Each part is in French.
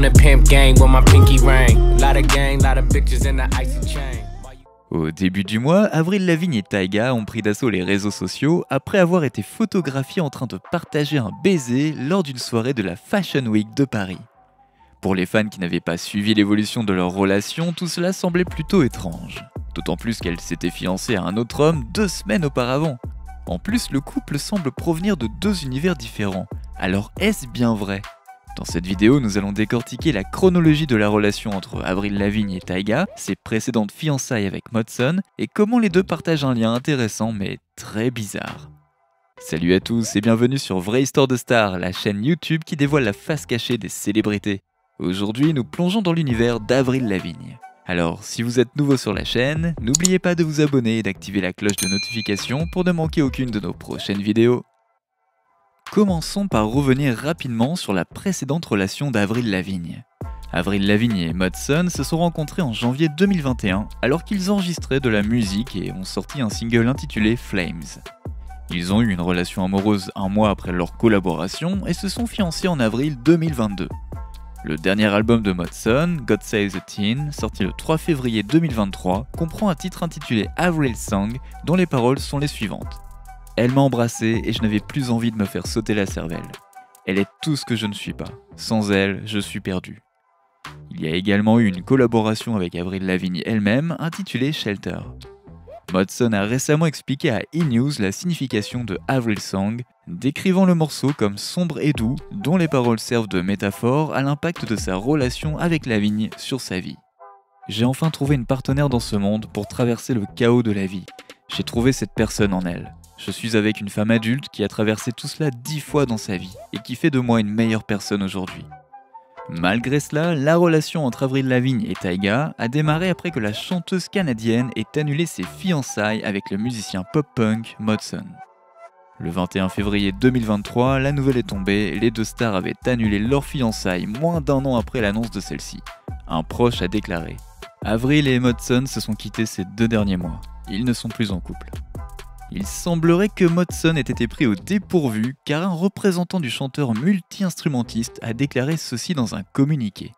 on the pimp gang with my pinky ring. Lot of gang, lot of bitches in the icy chain. Au début du mois, Avril Lavigne et Tyga ont pris d'assaut les réseaux sociaux après avoir été photographiés en train de partager un baiser lors d'une soirée de la Fashion Week de Paris. Pour les fans qui n'avaient pas suivi l'évolution de leur relation, tout cela semblait plutôt étrange. D'autant plus qu'elle s'était fiancée à un autre homme 2 semaines auparavant. En plus, le couple semble provenir de 2 univers différents. Alors est-ce bien vrai ? Dans cette vidéo, nous allons décortiquer la chronologie de la relation entre Avril Lavigne et Tyga, ses précédentes fiançailles avec Modson, et comment les deux partagent un lien intéressant mais très bizarre. Salut à tous et bienvenue sur Vraie Histoire de Star, la chaîne YouTube qui dévoile la face cachée des célébrités. Aujourd'hui, nous plongeons dans l'univers d'Avril Lavigne. Alors, si vous êtes nouveau sur la chaîne, n'oubliez pas de vous abonner et d'activer la cloche de notification pour ne manquer aucune de nos prochaines vidéos. Commençons par revenir rapidement sur la précédente relation d'Avril Lavigne. Avril Lavigne et Modson se sont rencontrés en janvier 2021 alors qu'ils enregistraient de la musique et ont sorti un single intitulé Flames. Ils ont eu une relation amoureuse 1 mois après leur collaboration et se sont fiancés en avril 2022. Le dernier album de Modson, God Save the Teen, sorti le 3 février 2023, comprend un titre intitulé Avril Song dont les paroles sont les suivantes. Elle m'a embrassé et je n'avais plus envie de me faire sauter la cervelle. Elle est tout ce que je ne suis pas. Sans elle, je suis perdu. Il y a également eu une collaboration avec Avril Lavigne elle-même intitulée Shelter. Modson a récemment expliqué à E! la signification de Avril Song, décrivant le morceau comme sombre et doux, dont les paroles servent de métaphore à l'impact de sa relation avec Lavigne sur sa vie. J'ai enfin trouvé une partenaire dans ce monde pour traverser le chaos de la vie. J'ai trouvé cette personne en elle. Je suis avec une femme adulte qui a traversé tout cela 10 fois dans sa vie et qui fait de moi une meilleure personne aujourd'hui. Malgré cela, la relation entre Avril Lavigne et Tyga a démarré après que la chanteuse canadienne ait annulé ses fiançailles avec le musicien pop-punk Modson. Le 21 février 2023, la nouvelle est tombée, les deux stars avaient annulé leurs fiançailles moins d'1 an après l'annonce de celle-ci. Un proche a déclaré « Avril et Modson se sont quittés ces 2 derniers mois. Ils ne sont plus en couple. » Il semblerait que Modson ait été pris au dépourvu car un représentant du chanteur multi-instrumentiste a déclaré ceci dans un communiqué.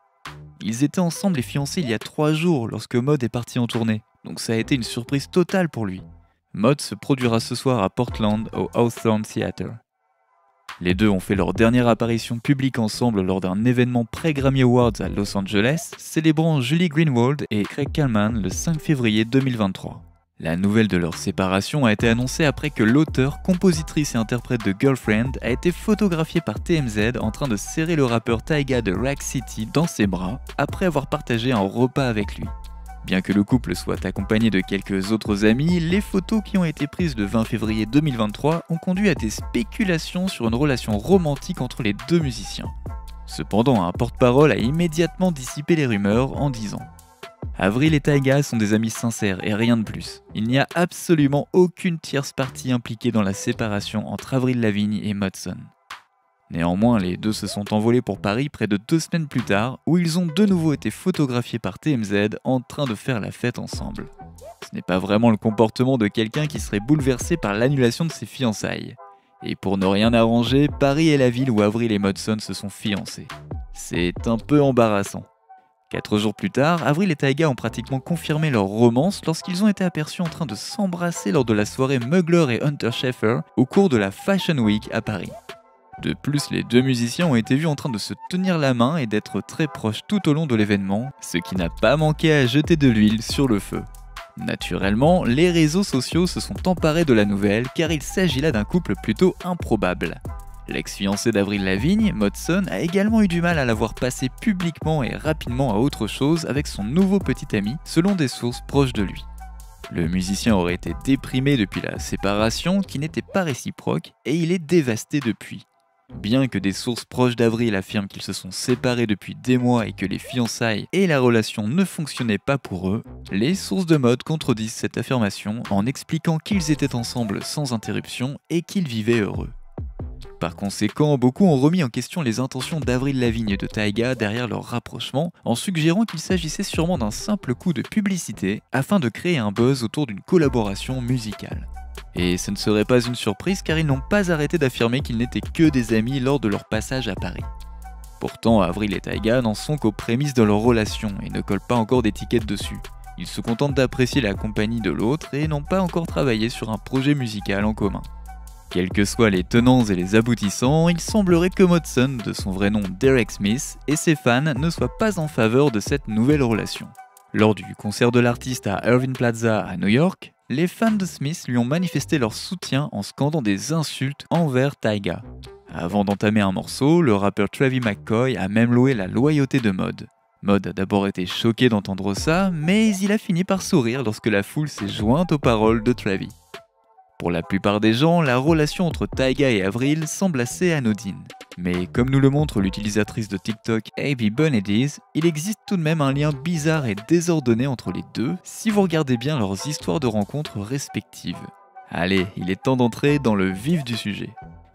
Ils étaient ensemble et fiancés il y a 3 jours lorsque Mod est parti en tournée, donc ça a été une surprise totale pour lui. Mod se produira ce soir à Portland au Hawthorne Theatre. Les deux ont fait leur dernière apparition publique ensemble lors d'un événement pré-Grammy Awards à Los Angeles, célébrant Julie Greenwald et Craig Kallman le 5 février 2023. La nouvelle de leur séparation a été annoncée après que l'auteur, compositrice et interprète de Girlfriend a été photographié par TMZ en train de serrer le rappeur Tyga de Rack City dans ses bras après avoir partagé un repas avec lui. Bien que le couple soit accompagné de quelques autres amis, les photos qui ont été prises le 20 février 2023 ont conduit à des spéculations sur une relation romantique entre les 2 musiciens. Cependant, un porte-parole a immédiatement dissipé les rumeurs en disant Avril et Tyga sont des amis sincères et rien de plus. Il n'y a absolument aucune tierce partie impliquée dans la séparation entre Avril Lavigne et Modson. Néanmoins, les deux se sont envolés pour Paris près de 2 semaines plus tard, où ils ont de nouveau été photographiés par TMZ en train de faire la fête ensemble. Ce n'est pas vraiment le comportement de quelqu'un qui serait bouleversé par l'annulation de ses fiançailles. Et pour ne rien arranger, Paris est la ville où Avril et Modson se sont fiancés. C'est un peu embarrassant. 4 jours plus tard, Avril et Tyga ont pratiquement confirmé leur romance lorsqu'ils ont été aperçus en train de s'embrasser lors de la soirée Mugler et Hunter Schafer au cours de la Fashion Week à Paris. De plus, les 2 musiciens ont été vus en train de se tenir la main et d'être très proches tout au long de l'événement, ce qui n'a pas manqué à jeter de l'huile sur le feu. Naturellement, les réseaux sociaux se sont emparés de la nouvelle car il s'agit là d'un couple plutôt improbable. L'ex-fiancé d'Avril Lavigne, Modson, a également eu du mal à la voir passer publiquement et rapidement à autre chose avec son nouveau petit ami, selon des sources proches de lui. Le musicien aurait été déprimé depuis la séparation, qui n'était pas réciproque, et il est dévasté depuis. Bien que des sources proches d'Avril affirment qu'ils se sont séparés depuis des mois et que les fiançailles et la relation ne fonctionnaient pas pour eux, les sources de Mod contredisent cette affirmation en expliquant qu'ils étaient ensemble sans interruption et qu'ils vivaient heureux. Par conséquent, beaucoup ont remis en question les intentions d'Avril Lavigne et de Tyga derrière leur rapprochement, en suggérant qu'il s'agissait sûrement d'un simple coup de publicité afin de créer un buzz autour d'une collaboration musicale. Et ce ne serait pas une surprise car ils n'ont pas arrêté d'affirmer qu'ils n'étaient que des amis lors de leur passage à Paris. Pourtant, Avril et Taiga n'en sont qu'aux prémices de leur relation et ne collent pas encore d'étiquette dessus. Ils se contentent d'apprécier la compagnie de l'autre et n'ont pas encore travaillé sur un projet musical en commun. Quels que soient les tenants et les aboutissants, il semblerait que Modson, de son vrai nom Derek Smith, et ses fans ne soient pas en faveur de cette nouvelle relation. Lors du concert de l'artiste à Irving Plaza à New York, les fans de Smith lui ont manifesté leur soutien en scandant des insultes envers Taiga. Avant d'entamer un morceau, le rappeur Travis McCoy a même loué la loyauté de Mod. Mod a d'abord été choqué d'entendre ça, mais il a fini par sourire lorsque la foule s'est jointe aux paroles de Travis. Pour la plupart des gens, la relation entre Taiga et Avril semble assez anodine. Mais comme nous le montre l'utilisatrice de TikTok AB Bonedies, il existe tout de même un lien bizarre et désordonné entre les deux si vous regardez bien leurs histoires de rencontres respectives. Allez, il est temps d'entrer dans le vif du sujet.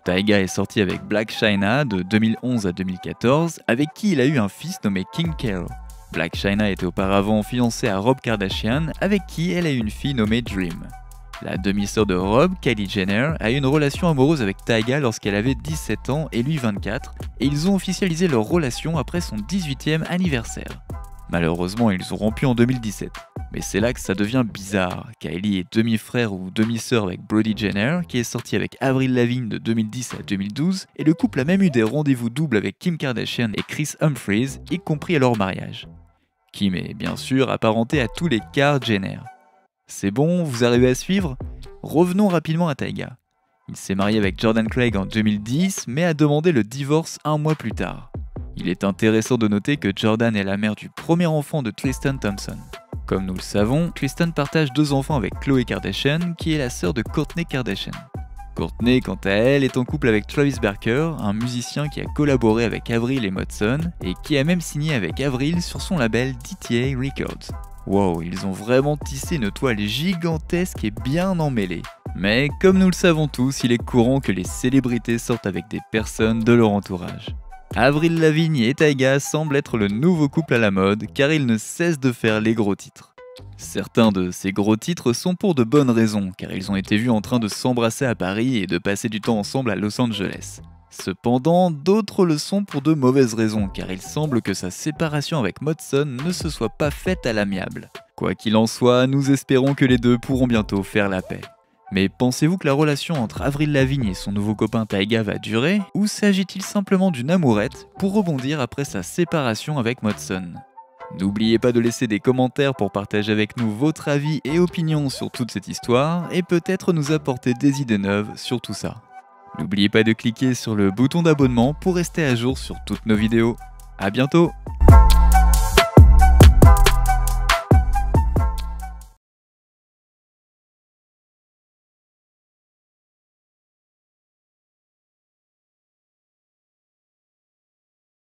Taiga est sorti avec Blac Chyna de 2011 à 2014, avec qui il a eu un fils nommé King Kero. Blac Chyna était auparavant fiancée à Rob Kardashian, avec qui elle a eu une fille nommée Dream. La demi-sœur de Rob, Kylie Jenner, a eu une relation amoureuse avec Taiga lorsqu'elle avait 17 ans et lui 24, et ils ont officialisé leur relation après son 18e anniversaire. Malheureusement, ils ont rompu en 2017. Mais c'est là que ça devient bizarre. Kylie est demi-frère ou demi-sœur avec Brody Jenner, qui est sorti avec Avril Lavigne de 2010 à 2012, et le couple a même eu des rendez-vous doubles avec Kim Kardashian et Chris Humphries, y compris à leur mariage. Kim est bien sûr apparenté à tous les Kar Jenner. C'est bon, vous arrivez à suivre? Revenons rapidement à Taiga. Il s'est marié avec Jordan Craig en 2010, mais a demandé le divorce un mois plus tard. Il est intéressant de noter que Jordan est la mère du premier enfant de Tristan Thompson. Comme nous le savons, Tristan partage 2 enfants avec Khloé Kardashian, qui est la sœur de Kourtney Kardashian. Kourtney, quant à elle, est en couple avec Travis Barker, un musicien qui a collaboré avec Avril et Modson, et qui a même signé avec Avril sur son label DTA Records. Wow, ils ont vraiment tissé une toile gigantesque et bien emmêlée. Mais comme nous le savons tous, il est courant que les célébrités sortent avec des personnes de leur entourage. Avril Lavigne et Taiga semblent être le nouveau couple à la mode car ils ne cessent de faire les gros titres. Certains de ces gros titres sont pour de bonnes raisons car ils ont été vus en train de s'embrasser à Paris et de passer du temps ensemble à Los Angeles. Cependant, d'autres le sont pour de mauvaises raisons car il semble que sa séparation avec Modson ne se soit pas faite à l'amiable. Quoi qu'il en soit, nous espérons que les deux pourront bientôt faire la paix. Mais pensez-vous que la relation entre Avril Lavigne et son nouveau copain Taiga va durer, ou s'agit-il simplement d'une amourette pour rebondir après sa séparation avec Modson? N'oubliez pas de laisser des commentaires pour partager avec nous votre avis et opinions sur toute cette histoire et peut-être nous apporter des idées neuves sur tout ça. N'oubliez pas de cliquer sur le bouton d'abonnement pour rester à jour sur toutes nos vidéos. À bientôt!